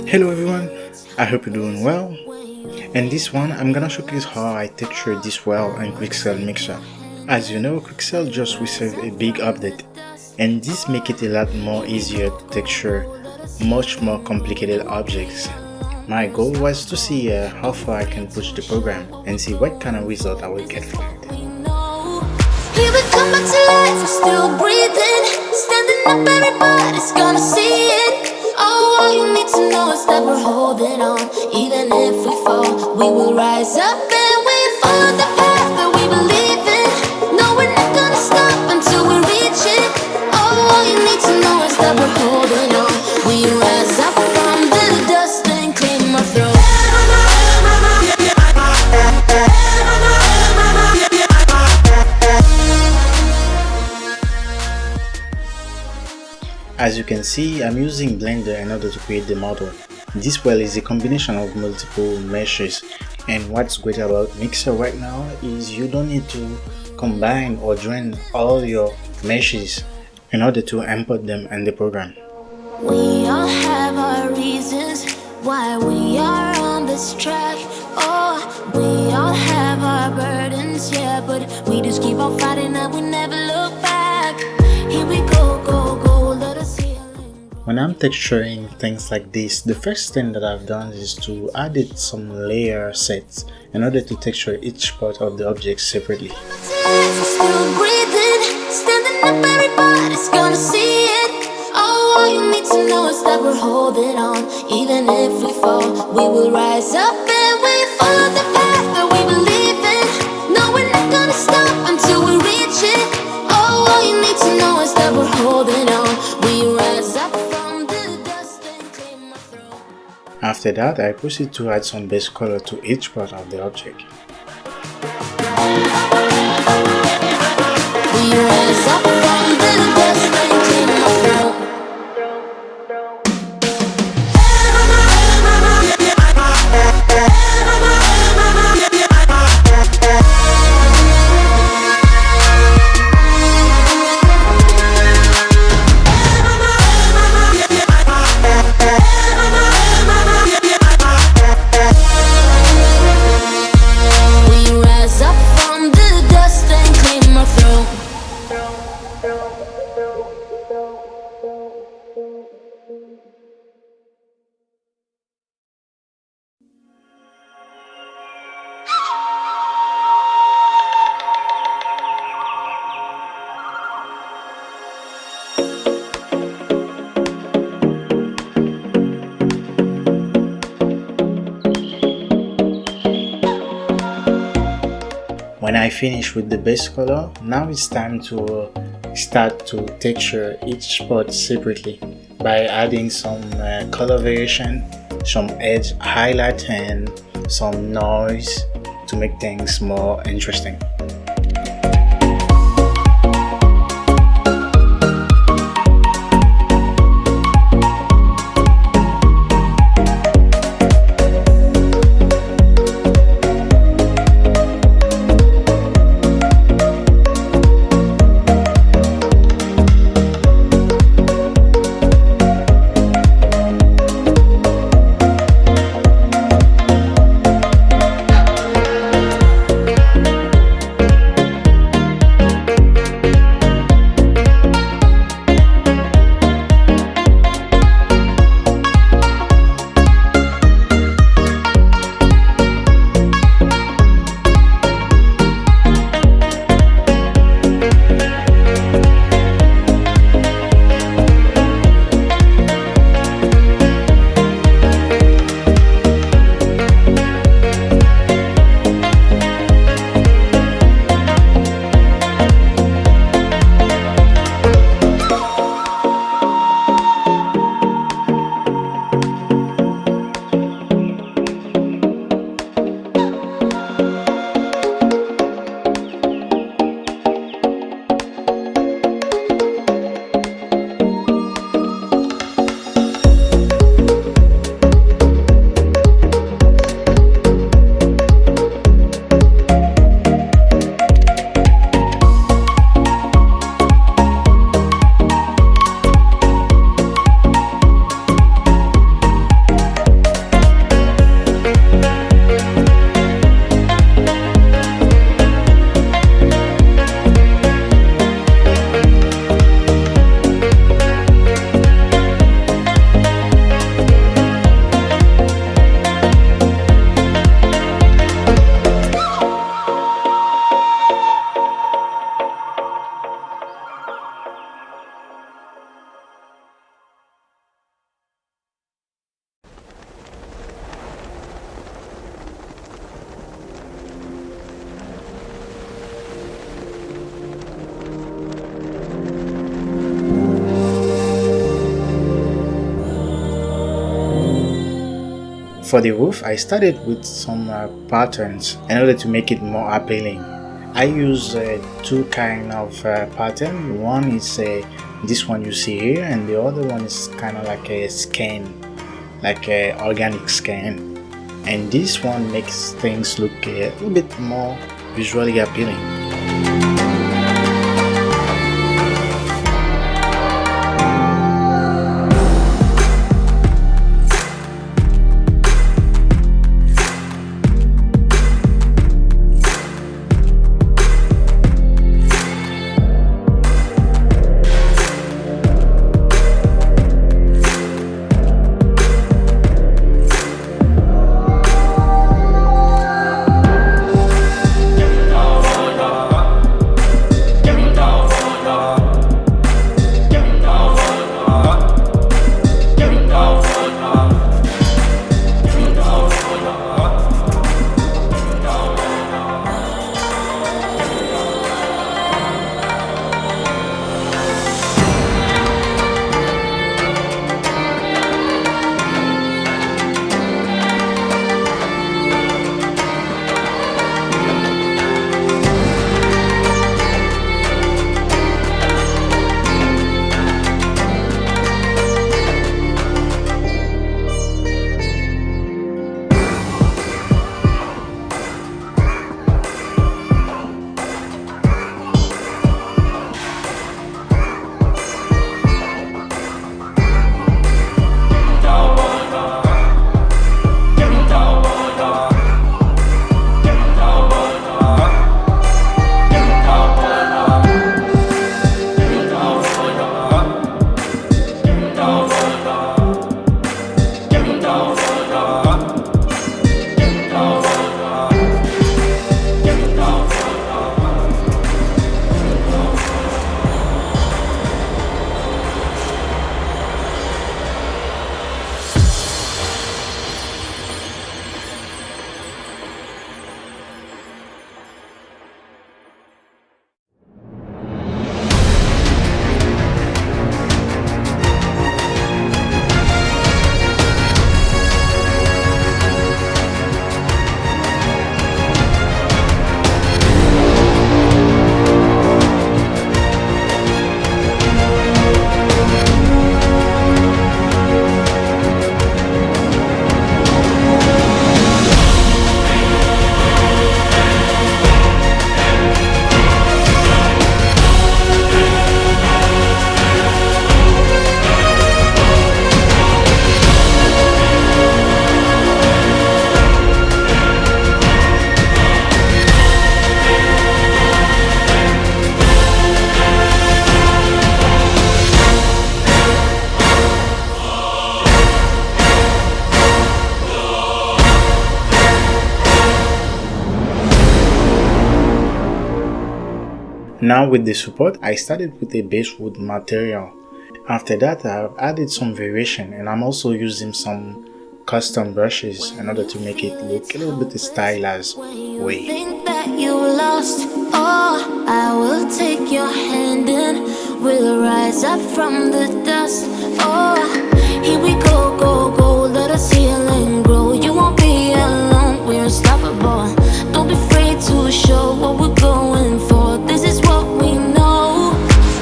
Hello everyone, I hope you're doing well. In this one, I'm gonna showcase how I texture this well in Quixel Mixer. As you know, Quixel just received a big update, and this make it a lot more easier to texture much more complicated objects. My goal was to see how far I can push the program and see what kind of result I will get from it. Here we come back to life, we're still breathing. Standing up, everybody's gonna see it. Oh, all you need to know is that we're holding on. Even if we fall, we will rise up and we follow the path that we believe in. No, we're not gonna stop until we reach it. Oh, all you need to know is that we're holding on. We rise up from the dust and claim our throne. As you can see, I'm using Blender in order to create the model. This well is a combination of multiple meshes, and what's great about Mixer right now is you don't need to combine or join all your meshes in order to import them in the program. We all have our reasons why we are on this track. Oh, we all have our burdens, yeah, but we just keep on fighting and we never look back. Here we go, go, go, let us heal. When I'm texturing things like this, the first thing that I've done is to add some layer sets in order to texture each part of the object separately. Still breathing, standing up, everybody's gonna see it. Oh, all you need to know is that we're holding on. Even if we fall, we will rise up and we follow the path that we believe in. No, we're not gonna stop until we reach it. Oh, all you need to know is that we're holding on. We rise up from the dust and claim our throne. After that, I proceed to add some base color to each part of the object. We rise up from the dust and claim our throne. We rise up from the dust and claim our throne. When I finish with the base color, now it's time to start to texture each part separately by adding some color variation, some edge highlight and some noise to make things more interesting. For the roof, I started with some patterns in order to make it more appealing. I use two kind of pattern. One is this one you see here, and the other one is kind of like a scan, like a organic scan. And this one makes things look a little bit more visually appealing. Now with the support, I started with a basswood material. After that, I've added some variation, and I'm also using some custom brushes in order to make it look a little bit stylized way. Think that you lost, oh, I will take your hand and we'll rise up from the dust. Oh, here we go, go, go, let us heal and grow. You won't be alone, we're unstoppable. Don't be afraid to show what we're going for. This is what we know.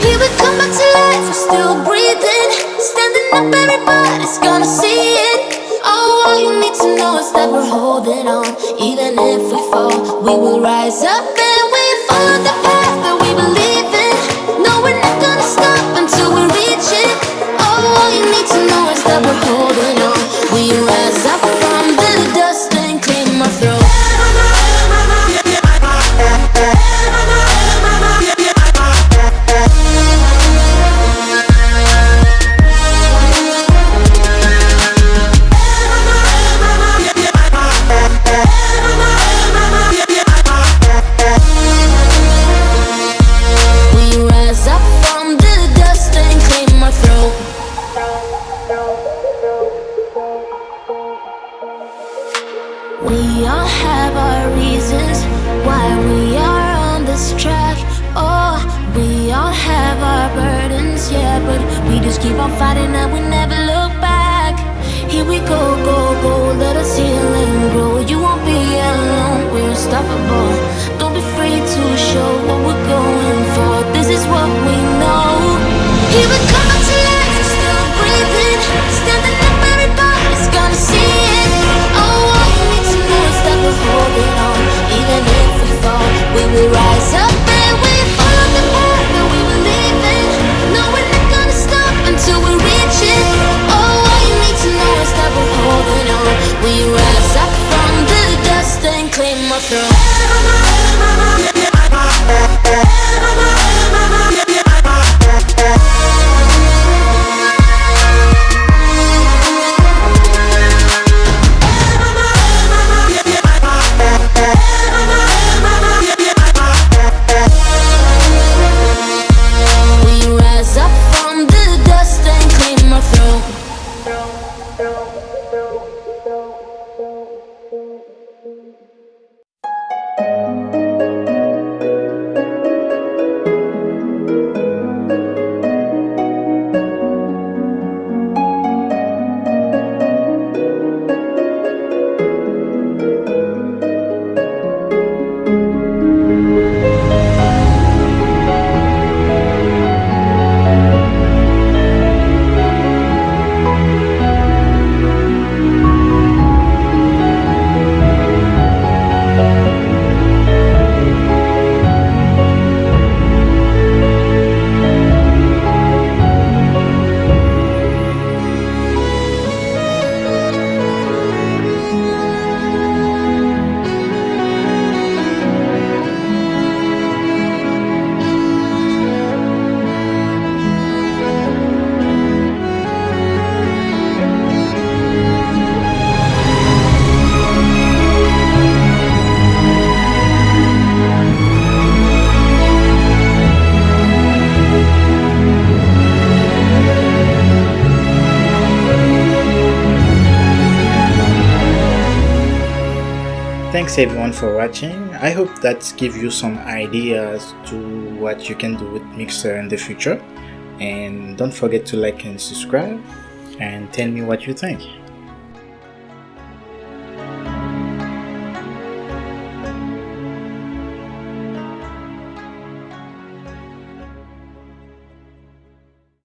Here we come back to life, we're still breathing. Standing up, everybody's gonna see it. Oh, all you need to know is that we're holding on. Even if we fall, we will rise up and we follow the path that we believe in. No, we're not gonna stop until we reach it. Oh, all you need to know is that we're holding on. We rise up from the dust and clean my throat. We all have our reasons why we are on this track. Oh, we all have our burdens, yeah, but we just keep on fighting and we never look back. Here we go, go, go, let us heal and grow. You won't be alone, we're unstoppable. Don't be afraid to show what we're going for. This is what we know. Here we come back to life, we're still breathing. Standing up, everybody's gonna see it. Oh, all you need to know is that we're holding on. Even if we fall, we will rise up and we follow the path that we believe in. No, we're not gonna stop until we reach it. Oh, all you need to know is that we're holding on. We rise up from the dust and claim our throne. Thanks everyone for watching. I hope that gives you some ideas to what you can do with Mixer in the future. And don't forget to like and subscribe and tell me what you think.